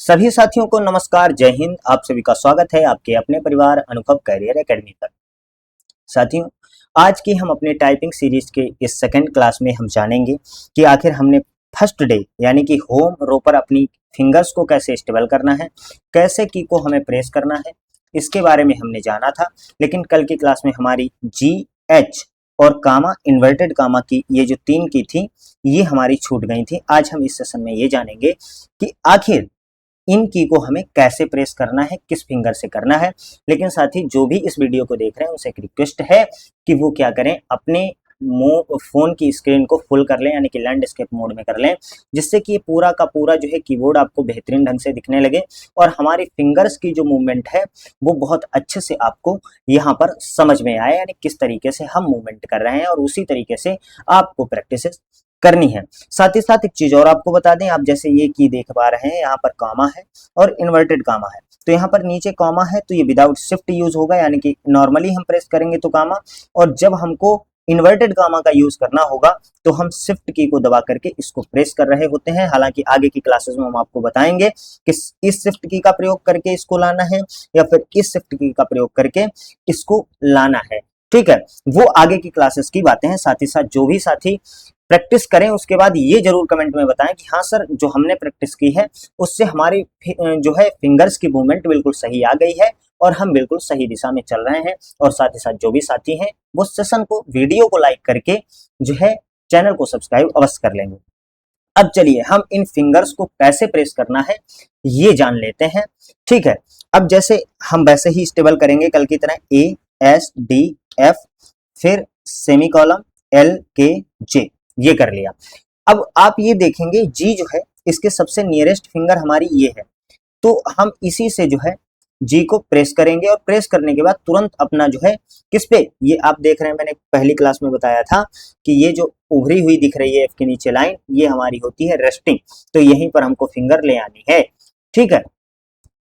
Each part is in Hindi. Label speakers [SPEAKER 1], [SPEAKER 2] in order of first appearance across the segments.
[SPEAKER 1] सभी साथियों को नमस्कार, जय हिंद। आप सभी का स्वागत है आपके अपने परिवार अनुभव कैरियर एकेडमी पर। साथियों, आज की हम अपने टाइपिंग सीरीज के इस सेकंड क्लास में हम जानेंगे कि आखिर हमने फर्स्ट डे यानी कि होम रो पर अपनी फिंगर्स को कैसे स्टेबल करना है, कैसे की को हमें प्रेस करना है, इसके बारे में हमने जाना था। लेकिन कल की क्लास में हमारी जी, एच और कामा, इन्वर्टेड कामा की ये जो 3 की थी, ये हमारी छूट गई थी। आज हम इस सेशन में ये जानेंगे कि आखिर इन की को हमें कैसे प्रेस करना है, किस फिंगर से करना है। लेकिन साथ ही जो भी इस वीडियो को देख रहे हैं उनसे एक रिक्वेस्ट है कि वो क्या करें, अपने फोन की स्क्रीन को फुल कर लें, यानी कि लैंडस्केप मोड में कर लें, जिससे कि ये पूरा का पूरा जो है कीबोर्ड आपको बेहतरीन ढंग से दिखने लगे और हमारी फिंगर्स की जो मूवमेंट है वो बहुत अच्छे से आपको यहाँ पर समझ में आए, यानी किस तरीके से हम मूवमेंट कर रहे हैं और उसी तरीके से आपको प्रैक्टिस करनी है। साथ ही साथ एक चीज और आपको बता दें, आप जैसे ये की देख पा रहे हैं, यहाँ पर कामा है और इन्वर्टेड कामा है। तो यहाँ पर नीचे कामा है तो ये विदाउट शिफ्ट यूज होगा, यानी कि नॉर्मली हम प्रेस करेंगे तो कामा, और जब हमको इन्वर्टेड कामा का यूज करना होगा तो हम शिफ्ट की को दबा करके इसको प्रेस कर रहे होते हैं। हालांकि आगे की क्लासेस में हम आपको बताएंगे कि इस शिफ्ट की का प्रयोग करके इसको लाना है या फिर इस शिफ्ट की का प्रयोग करके इसको लाना है। ठीक है, वो आगे की क्लासेस की बातें हैं। साथ ही साथ जो भी साथी प्रैक्टिस करें उसके बाद ये जरूर कमेंट में बताएं कि हाँ सर, जो हमने प्रैक्टिस की है उससे हमारी जो है फिंगर्स की मूवमेंट बिल्कुल सही आ गई है और हम बिल्कुल सही दिशा में चल रहे हैं। और साथ ही साथ जो भी साथी हैं वो सेशन को, वीडियो को लाइक करके जो है चैनल को सब्सक्राइब अवश्य कर लेंगे। अब चलिए हम इन फिंगर्स को कैसे प्रेस करना है ये जान लेते हैं। ठीक है, अब जैसे हम वैसे ही स्टेबल करेंगे कल की तरह, ए एस डी एफ, फिर सेमी कॉलम एल के जे, ये कर लिया। अब आप ये देखेंगे जी जो है इसके सबसे नियरेस्ट फिंगर हमारी ये है, तो हम इसी से जो है जी को प्रेस करेंगे और प्रेस करने के बाद तुरंत अपना जो है किस पे, ये आप देख रहे हैं, मैंने पहली क्लास में बताया था कि ये जो उभरी हुई दिख रही है एफ के नीचे लाइन, ये हमारी होती है रेस्टिंग। तो यहीं पर हमको फिंगर ले आनी है। ठीक है,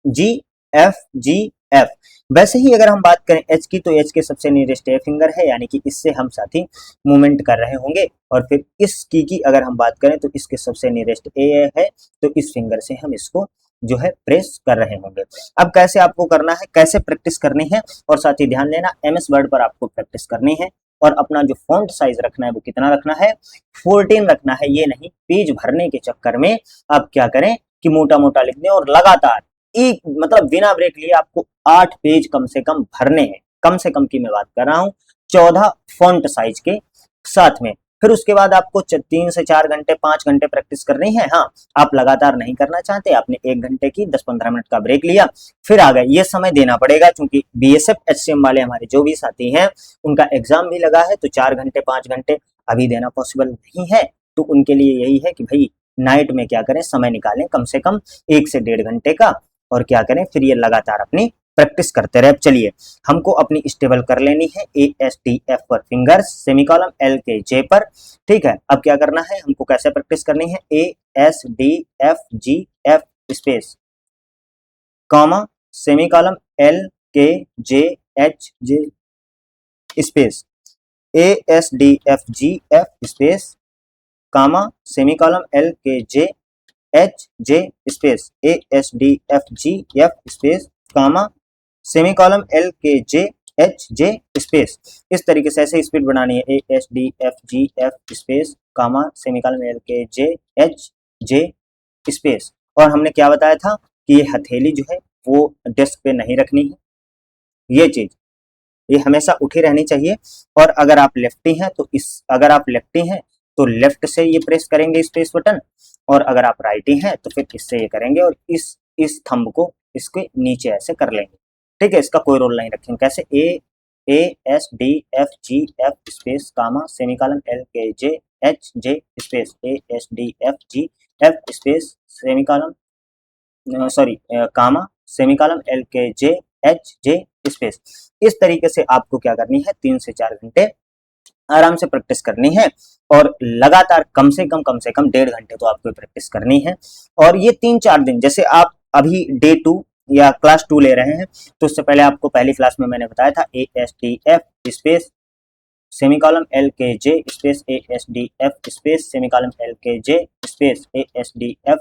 [SPEAKER 1] जी एफ जी एफ। वैसे ही अगर हम बात करें एच की, तो एच के सबसे नियरेस्ट ए फिंगर है, यानी कि इससे हम साथी मूवमेंट कर रहे होंगे। और फिर इस की अगर हम बात करें तो इसके सबसे नियरेस्ट ए है, तो इस फिंगर से हम इसको जो है प्रेस कर रहे होंगे। अब कैसे आपको करना है, कैसे प्रैक्टिस करनी है, और साथ ही ध्यान देना एमएस वर्ड पर आपको प्रैक्टिस करनी है। और अपना जो फॉन्ट साइज रखना है वो कितना रखना है, 14 रखना है। ये नहीं पेज भरने के चक्कर में आप क्या करें कि मोटा मोटा लिख दें और लगातार एक मतलब बिना ब्रेक लिए आपको 8 पेज कम से कम भरने हैं। कम से कम की मैं बात कर रहा हूँ, 14 फॉन्ट साइज के साथ में। फिर उसके बाद आपको 3 से 4 घंटे 5 घंटे प्रैक्टिस करनी है। हाँ, आप लगातार नहीं करना चाहते, आपने 1 घंटे की 10-15 मिनट का ब्रेक लिया, फिर आ गए, ये समय देना पड़ेगा क्योंकि बीएसएफ एचसीएम वाले हमारे जो भी साथी हैं उनका एग्जाम भी लगा है, तो 4 घंटे 5 घंटे अभी देना पॉसिबल नहीं है। तो उनके लिए यही है कि भाई नाइट में क्या करें, समय निकालें कम से कम 1 से 1.5 घंटे का, और क्या करें फिर ये लगातार अपनी प्रैक्टिस करते रहे। चलिए हमको अपनी स्टेबल कर लेनी है ए एस टी एफ पर फिंगर्स, सेमीकॉलम एल के जे पर। ठीक है, अब क्या करना है, हमको कैसे प्रैक्टिस करनी है, A S D F G F space comma semicolon L K J H J space A S D F G F space comma semicolon L K J H J space A S D F G F space comma semicolon L K J H J space. इस तरीके से ऐसे स्पीड बनानी है, A S D F G F space comma semicolon L K J H J space. और हमने क्या बताया था कि ये हथेली जो है वो डेस्क पे नहीं रखनी है, ये चीज ये हमेशा उठी रहनी चाहिए। और अगर आप लेफ्टी हैं तो अगर आप लेफ्टी हैं तो लेफ्ट से ये प्रेस करेंगे स्पेस बटन, और अगर आप राइटी हैं तो फिर इससे ये करेंगे और इस थंब को इसके नीचे ऐसे कर लेंगे। ठीक है, इसका कोई रोल नहीं रखेंगे। कैसे, A S D F G F space comma semicolon L K J H J space A S D F G F space semicolon sorry comma semicolon L K J H J space. इस तरीके से आपको क्या करनी है, 3 से 4 घंटे आराम से प्रैक्टिस करनी है, और लगातार कम से कम 1.5 घंटे तो आपको प्रैक्टिस करनी है। और ये 3-4 दिन, जैसे आप अभी डे 2 या क्लास 2 ले रहे हैं, तो उससे पहले आपको पहली क्लास में मैंने बताया था A S T F space semicolon L K J space A S D F space semicolon L K J space A S D F,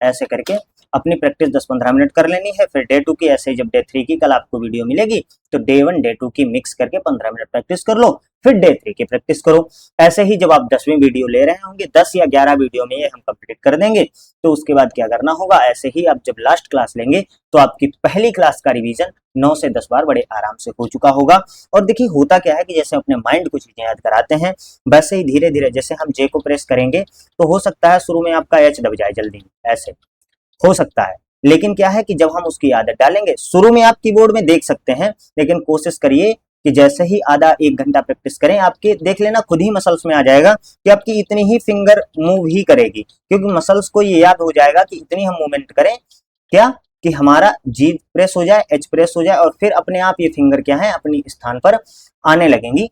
[SPEAKER 1] ऐसे करके अपनी प्रैक्टिस 10-15 मिनट कर लेनी है। फिर डे 2 की ऐसे ही जब डे 3 की कल आपको वीडियो मिलेगी तो डे 1 डे 2 की मिक्स करके 15 मिनट प्रैक्टिस कर लो, फिर डे 3 की प्रैक्टिस करो। ऐसे ही जब आप 10वीं वीडियो ले रहे होंगे, 10 या 11 वीडियो में ये हम कंप्लीट कर देंगे, तो उसके बाद क्या करना होगा, ऐसे ही आप जब लास्ट क्लास लेंगे तो आपकी पहली क्लास का रिवीजन 9 से 10 बार बड़े आराम से हो चुका होगा। और देखिए होता क्या है कि जैसे अपने माइंड को चीजें याद कराते हैं, वैसे ही धीरे धीरे जैसे हम जे को प्रेस करेंगे तो हो सकता है शुरू में आपका एच दब जाए जल्दी, ऐसे हो सकता है। लेकिन क्या है कि जब हम उसकी आदत डालेंगे, शुरू में आप कीबोर्ड में देख सकते हैं, लेकिन कोशिश करिए कि जैसे ही आधा 1 घंटा प्रैक्टिस करें, आपके देख लेना खुद ही मसल्स में आ जाएगा कि आपकी इतनी ही फिंगर मूव ही करेगी, क्योंकि मसल्स को ये याद हो जाएगा कि इतनी हम मूवमेंट करें क्या कि हमारा जी प्रेस हो जाए, एच प्रेस हो जाए, और फिर अपने आप ये फिंगर क्या है अपनी स्थान पर आने लगेंगी।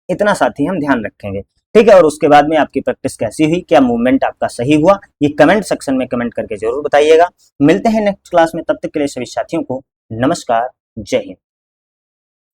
[SPEAKER 1] इतना साथी हम ध्यान रखेंगे, ठीक है। और उसके बाद में आपकी प्रैक्टिस कैसी हुई, क्या मूवमेंट आपका सही हुआ, ये कमेंट सेक्शन में कमेंट करके जरूर बताइएगा। मिलते हैं नेक्स्ट क्लास में, तब तक के लिए सभी साथियों को नमस्कार, जय हिंद।